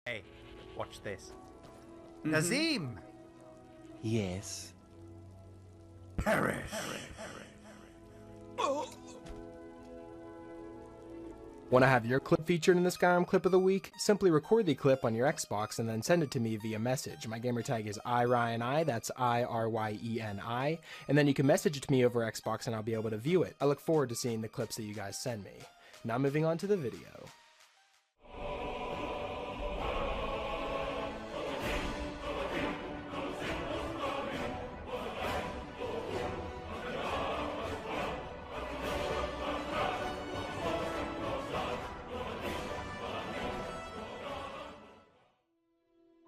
Hey, watch this. Nazim! Yes. Perish! Want to have your clip featured in the Skyrim Clip of the Week? Simply record the clip on your Xbox and then send it to me via message. My gamertag is iRyeni, that's IRYENI, and then you can message it to me over Xbox and I'll be able to view it. I look forward to seeing the clips that you guys send me. Now moving on to the video.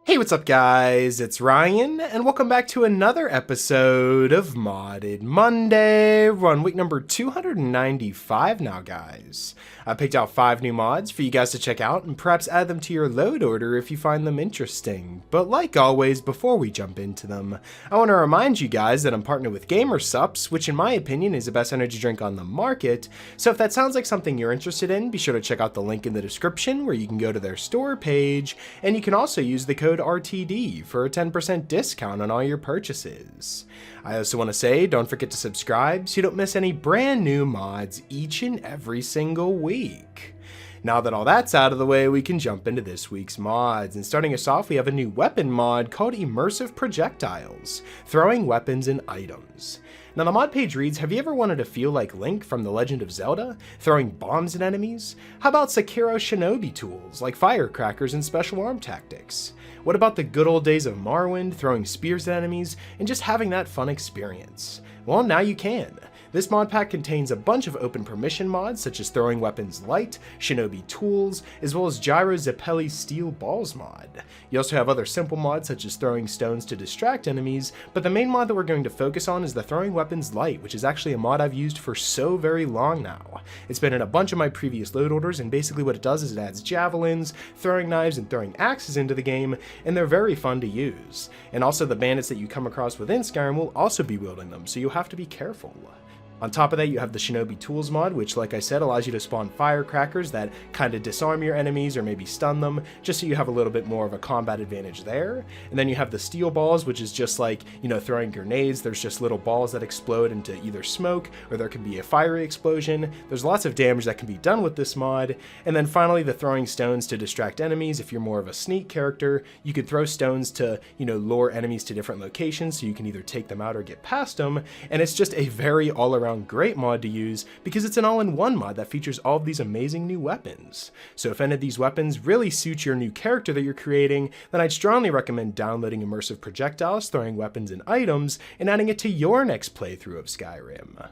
Hey, what's up guys? It's Ryan, and welcome back to another episode of Modded Monday. We're on week number 295 now, guys. I picked out 5 new mods for you guys to check out, and perhaps add them to your load order if you find them interesting. But like always, before we jump into them, I want to remind you guys that I'm partnered with Gamersups, which in my opinion is the best energy drink on the market. So if that sounds like something you're interested in, be sure to check out the link in the description where you can go to their store page, and you can also use the code RTD for a 10% discount on all your purchases. I also want to say, don't forget to subscribe so you don't miss any brand new mods each and every single week. Now that all that's out of the way, we can jump into this week's mods, and starting us off we have a new weapon mod called Immersive Projectiles, throwing weapons and items. Now the mod page reads, have you ever wanted to feel like Link from The Legend of Zelda, throwing bombs at enemies? How about Sekiro shinobi tools, like firecrackers and special arm tactics? What about the good old days of Morrowind, throwing spears at enemies, and just having that fun experience? Well, now you can. This mod pack contains a bunch of open permission mods such as Throwing Weapons Light, Shinobi Tools, as well as Gyro Zeppeli Steel Balls mod. You also have other simple mods such as Throwing Stones to distract enemies, but the main mod that we're going to focus on is the Throwing Weapons Light, which is actually a mod I've used for so very long now. It's been in a bunch of my previous load orders, and basically what it does is it adds javelins, throwing knives, and throwing axes into the game, and they're very fun to use. And also the bandits that you come across within Skyrim will also be wielding them, so you'll have to be careful. On top of that, you have the Shinobi Tools mod, which, like I said, allows you to spawn firecrackers that kind of disarm your enemies or maybe stun them, just so you have a little bit more of a combat advantage there. And then you have the Steel Balls, which is just like, throwing grenades. There's just little balls that explode into either smoke, or there can be a fiery explosion. There's lots of damage that can be done with this mod. And then finally, the Throwing Stones to distract enemies. If you're more of a sneak character, you could throw stones to, lure enemies to different locations, so you can either take them out or get past them. And it's just a very all-around great mod to use because it's an all-in-one mod that features all of these amazing new weapons. So if any of these weapons really suit your new character that you're creating, then I'd strongly recommend downloading Immersive Projectiles, throwing weapons and items, and adding it to your next playthrough of Skyrim.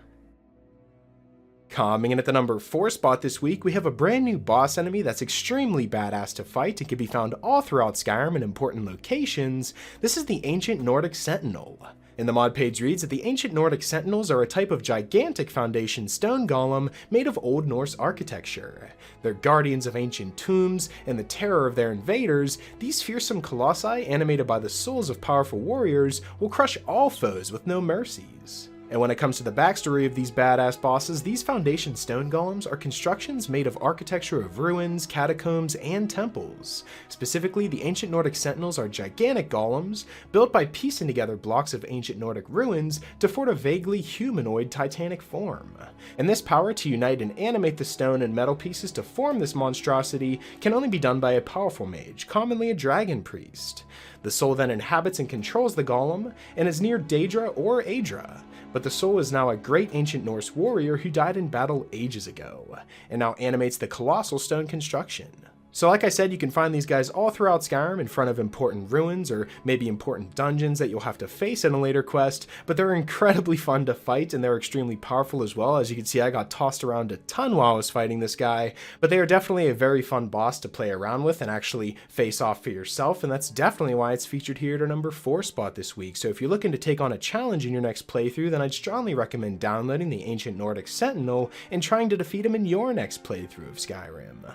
Coming in at the number 4 spot this week, we have a brand new boss enemy that's extremely badass to fight and can be found all throughout Skyrim in important locations. This is the Ancient Nordic Sentinel. And the mod page reads that the Ancient Nordic Sentinels are a type of gigantic foundation stone golem made of Old Norse architecture. They're guardians of ancient tombs and the terror of their invaders. These fearsome colossi, animated by the souls of powerful warriors, will crush all foes with no mercies. And when it comes to the backstory of these badass bosses, these foundation stone golems are constructions made of architecture of ruins, catacombs, and temples. Specifically, the Ancient Nordic Sentinels are gigantic golems built by piecing together blocks of ancient Nordic ruins to form a vaguely humanoid titanic form. And this power to unite and animate the stone and metal pieces to form this monstrosity can only be done by a powerful mage, commonly a dragon priest. The soul then inhabits and controls the golem and is near Daedra or Aedra. But the soul is now a great ancient Norse warrior who died in battle ages ago, and now animates the colossal stone construction. So like I said, you can find these guys all throughout Skyrim in front of important ruins or maybe important dungeons that you'll have to face in a later quest, but they're incredibly fun to fight and they're extremely powerful as well. As you can see, I got tossed around a ton while I was fighting this guy, but they are definitely a very fun boss to play around with and actually face off for yourself, and that's definitely why it's featured here at a number 4 spot this week. So if you're looking to take on a challenge in your next playthrough, then I'd strongly recommend downloading the Ancient Nordic Sentinel and trying to defeat him in your next playthrough of Skyrim.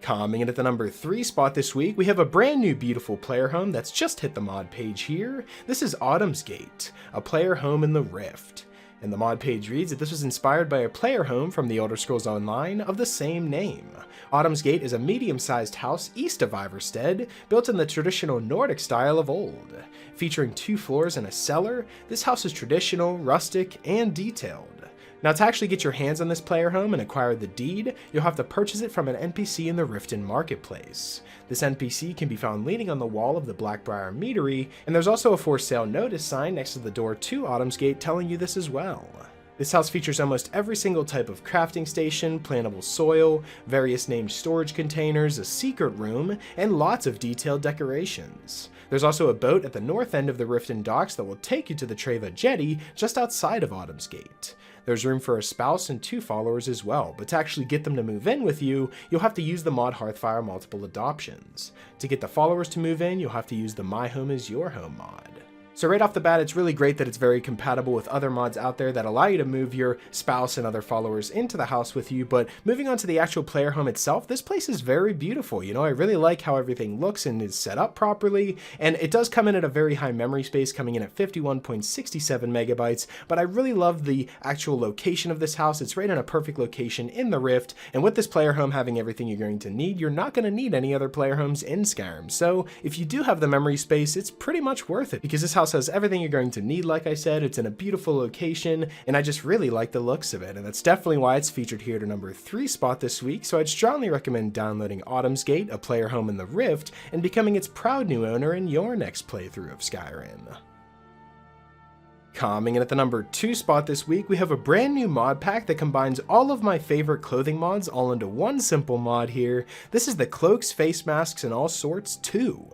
Coming in at the number 3 spot this week, we have a brand new beautiful player home that's just hit the mod page here. This is Autumn's Gate, a player home in the Rift. And the mod page reads that this was inspired by a player home from the Elder Scrolls Online of the same name. Autumn's Gate is a medium-sized house east of Ivarstead, built in the traditional Nordic style of old. Featuring 2 floors and a cellar, this house is traditional, rustic, and detailed. Now, to actually get your hands on this player home and acquire the deed, you'll have to purchase it from an NPC in the Riften Marketplace. This NPC can be found leaning on the wall of the Blackbriar Meadery, and there's also a for sale notice sign next to the door to Autumn's Gate telling you this as well. This house features almost every single type of crafting station, plantable soil, various named storage containers, a secret room, and lots of detailed decorations. There's also a boat at the north end of the Riften docks that will take you to the Treva Jetty just outside of Autumn's Gate. There's room for a spouse and 2 followers as well, but to actually get them to move in with you, you'll have to use the mod Hearthfire Multiple Adoptions. To get the followers to move in, you'll have to use the My Home is Your Home mod. So right off the bat, it's really great that it's very compatible with other mods out there that allow you to move your spouse and other followers into the house with you. But moving on to the actual player home itself, this place is very beautiful. You know, I really like how everything looks and is set up properly. And it does come in at a very high memory space, coming in at 51.67 megabytes. But I really love the actual location of this house. It's right in a perfect location in the Rift. And with this player home having everything you're going to need, you're not going to need any other player homes in Skyrim. So if you do have the memory space, it's pretty much worth it because this house has everything you're going to need. Like I said, it's in a beautiful location, and I just really like the looks of it, and that's definitely why it's featured here to number 3 spot this week. So I'd strongly recommend downloading Autumn's Gate, a player home in the Rift, and becoming its proud new owner in your next playthrough of Skyrim. Coming in at the number 2 spot this week, we have a brand new mod pack that combines all of my favorite clothing mods all into one simple mod here. This is the Cloaks, Face Masks, and All Sorts 2,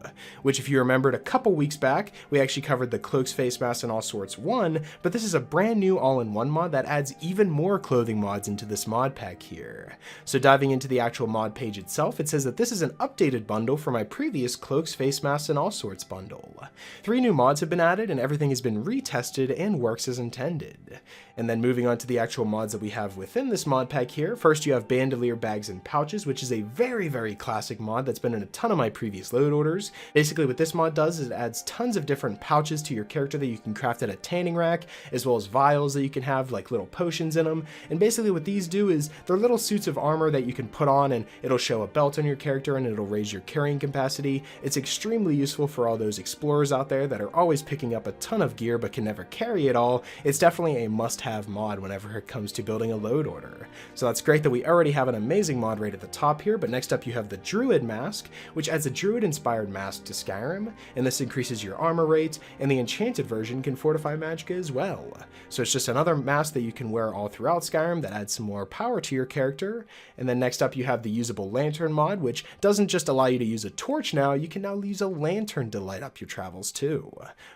which if you remembered a couple weeks back, we actually covered the Cloaks, Face Masks, and All Sorts 1, but this is a brand new all-in-one mod that adds even more clothing mods into this mod pack here. So diving into the actual mod page itself, it says that this is an updated bundle for my previous Cloaks, Face Masks, and All Sorts bundle. 3 new mods have been added, and everything has been retested and works as intended. And then moving on to the actual mods that we have within this mod pack here, first you have Bandolier Bags and Pouches, which is a very, very classic mod that's been in a ton of my previous load orders. Basically what this mod does is it adds tons of different pouches to your character that you can craft at a tanning rack, as well as vials that you can have like little potions in them. And basically what these do is they're little suits of armor that you can put on, and it'll show a belt on your character and it'll raise your carrying capacity. It's extremely useful for all those explorers out there that are always picking up a ton of gear but can never carry it all. It's definitely a must-have mod whenever it comes to building a load order. So that's great that we already have an amazing mod right at the top here, but next up you have the Druid Mask, which adds a Druid-inspired mask to Skyrim, and this increases your armor rate, and the enchanted version can fortify magicka as well. So it's just another mask that you can wear all throughout Skyrim that adds some more power to your character. And then next up you have the Usable Lantern mod, which doesn't just allow you to use a torch now, you can now use a lantern to light up your travels too.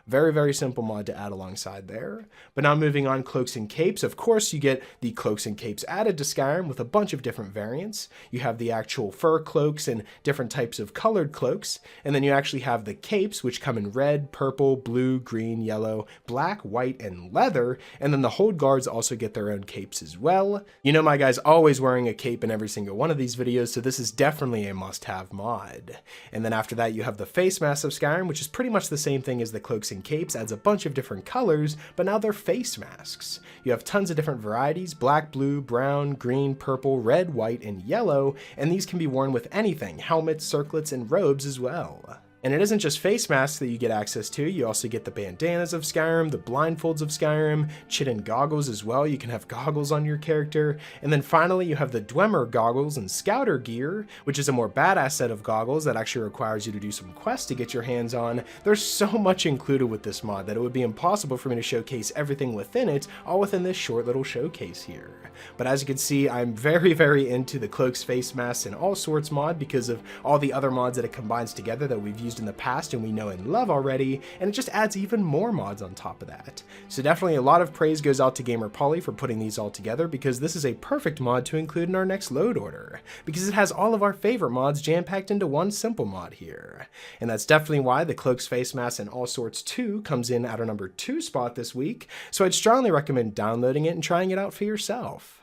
Very, very simple mod to add alongside there. But now moving on, Cloaks and Capes. Of course, you get the Cloaks and Capes added to Skyrim with a bunch of different variants. You have the actual fur cloaks and different types of colored cloaks, and then you actually have the capes, which come in red, purple, blue, green, yellow, black, white, and leather, and then the Hold Guards also get their own capes as well. You know my guy's always wearing a cape in every single one of these videos, so this is definitely a must-have mod. And then after that, you have the Face Mask of Skyrim, which is pretty much the same thing as the Cloaks and Capes, adds a bunch of different colors, but now they're face masks. You have tons of different varieties: black, blue, brown, green, purple, red, white, and yellow, and these can be worn with anything: helmets, circlets, and robes as well. And it isn't just face masks that you get access to, you also get the bandanas of Skyrim, the blindfolds of Skyrim, Chitin goggles as well, you can have goggles on your character, and then finally you have the Dwemer goggles and Scouter gear, which is a more badass set of goggles that actually requires you to do some quests to get your hands on. There's so much included with this mod that it would be impossible for me to showcase everything within it, all within this short little showcase here. But as you can see, I'm very, very into the Cloaks, Face Masks, and All Sorts mod because of all the other mods that it combines together that we've used in the past and we know and love already, and it just adds even more mods on top of that. So definitely a lot of praise goes out to Gamer Polly for putting these all together, because this is a perfect mod to include in our next load order, because it has all of our favorite mods jam-packed into one simple mod here. And that's definitely why the Cloaks, Face Masks, and All Sorts 2 comes in at our number 2 spot this week, so I'd strongly recommend downloading it and trying it out for yourself.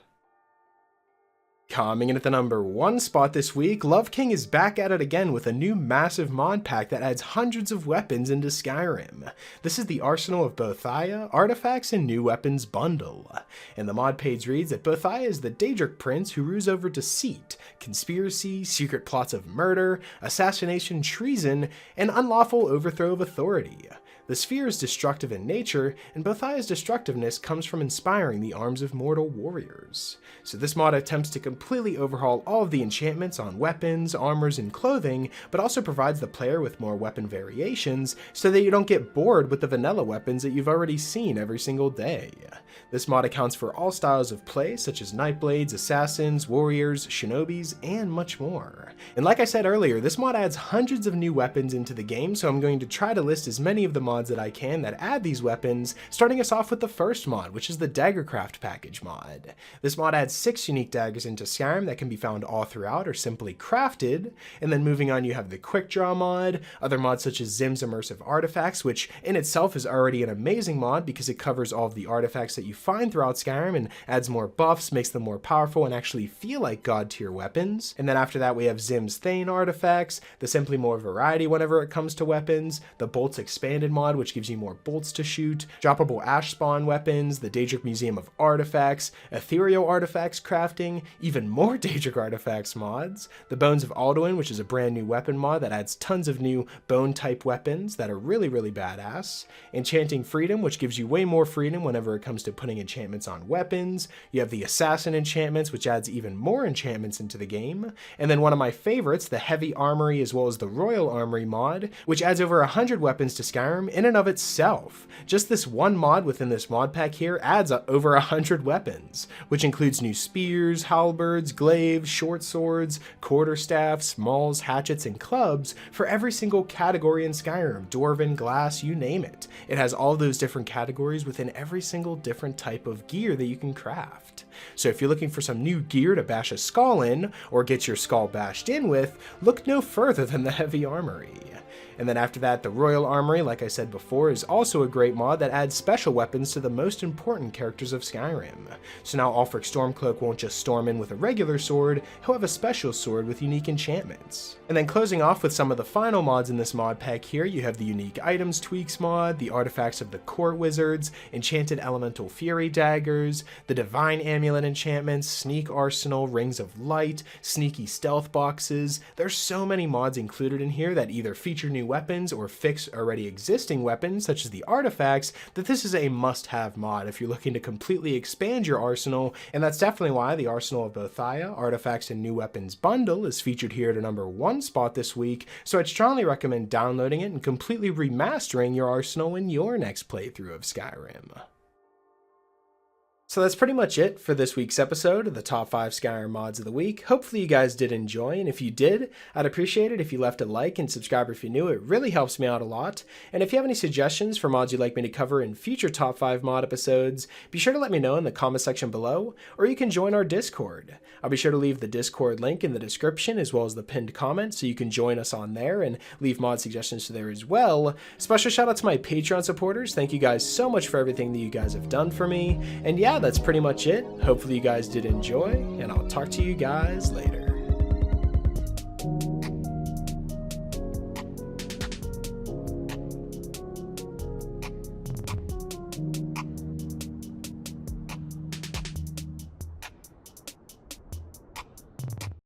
Coming in at the number 1 spot this week, Love King is back at it again with a new massive mod pack that adds hundreds of weapons into Skyrim. This is the Arsenal of Boethia, Artifacts, and New Weapons bundle. And the mod page reads that Boethia is the Daedric prince who rules over deceit, conspiracy, secret plots of murder, assassination, treason, and unlawful overthrow of authority. The sphere is destructive in nature, and Boethia's destructiveness comes from inspiring the arms of mortal warriors. So this mod attempts to completely overhaul all of the enchantments on weapons, armors, and clothing, but also provides the player with more weapon variations so that you don't get bored with the vanilla weapons that you've already seen every single day. This mod accounts for all styles of play, such as Nightblades, Assassins, Warriors, Shinobis, and much more. And like I said earlier, this mod adds hundreds of new weapons into the game, so I'm going to try to list as many of the mods that I can that add these weapons, starting us off with the first mod, which is the Daggercraft package mod. This mod adds 6 unique daggers into Skyrim that can be found all throughout or simply crafted, and then moving on you have the Quick Draw mod, other mods such as Zim's Immersive Artifacts, which in itself is already an amazing mod because it covers all of the artifacts that you find throughout Skyrim and adds more buffs, makes them more powerful, and actually feel like god tier weapons. And then after that we have Zim's Thane Artifacts, the simply more variety whenever it comes to weapons, the Bolts Expanded mod, which gives you more bolts to shoot, droppable ash spawn weapons, the Daedric Museum of Artifacts, ethereal artifacts crafting, even more Daedric artifacts mods, the Bones of Alduin, which is a brand new weapon mod that adds tons of new bone type weapons that are really badass, Enchanting Freedom, which gives you way more freedom whenever it comes to putting enchantments on weapons, you have the Assassin enchantments, which adds even more enchantments into the game, and then one of my favorites, the Heavy Armory as well as the Royal Armory mod, which adds over 100 weapons to Skyrim in and of itself. Just this one mod within this mod pack here adds over 100 weapons, which includes new spears, halberds, glaives, short swords, quarterstaffs, mauls, hatchets, and clubs for every single category in Skyrim, dwarven, glass, you name it. It has all those different categories within every single different type of gear that you can craft. So if you're looking for some new gear to bash a skull in, or get your skull bashed in with, look no further than the Heavy Armory. And then after that, the Royal Armory, like I said before, is also a great mod that adds special weapons to the most important characters of Skyrim. So now Ulfric Stormcloak won't just storm in with a regular sword, he'll have a special sword with unique enchantments. And then closing off with some of the final mods in this mod pack here, you have the Unique Items Tweaks mod, the Artifacts of the Court Wizards, Enchanted Elemental Fury Daggers, the Divine Amulet enchantments, Sneak Arsenal, Rings of Light, Sneaky Stealth Boxes. There's so many mods included in here that either feature new weapons or fix already existing weapons such as the artifacts, that this is a must-have mod if you're looking to completely expand your arsenal, and that's definitely why the Arsenal of Boethia, Artifacts, and New Weapons bundle is featured here at a number 1 spot this week, so I'd strongly recommend downloading it and completely remastering your arsenal in your next playthrough of Skyrim. So that's pretty much it for this week's episode of the top 5 Skyrim mods of the week. Hopefully you guys did enjoy, and if you did, I'd appreciate it if you left a like and subscribe if you're new. It really helps me out a lot. And if you have any suggestions for mods you'd like me to cover in future top 5 mod episodes, be sure to let me know in the comment section below, or you can join our Discord. I'll be sure to leave the Discord link in the description as well as the pinned comment so you can join us on there and leave mod suggestions there as well. Special shout out to my Patreon supporters. Thank you guys so much for everything that you guys have done for me. And yeah, that's pretty much it. Hopefully you guys did enjoy, and I'll talk to you guys later.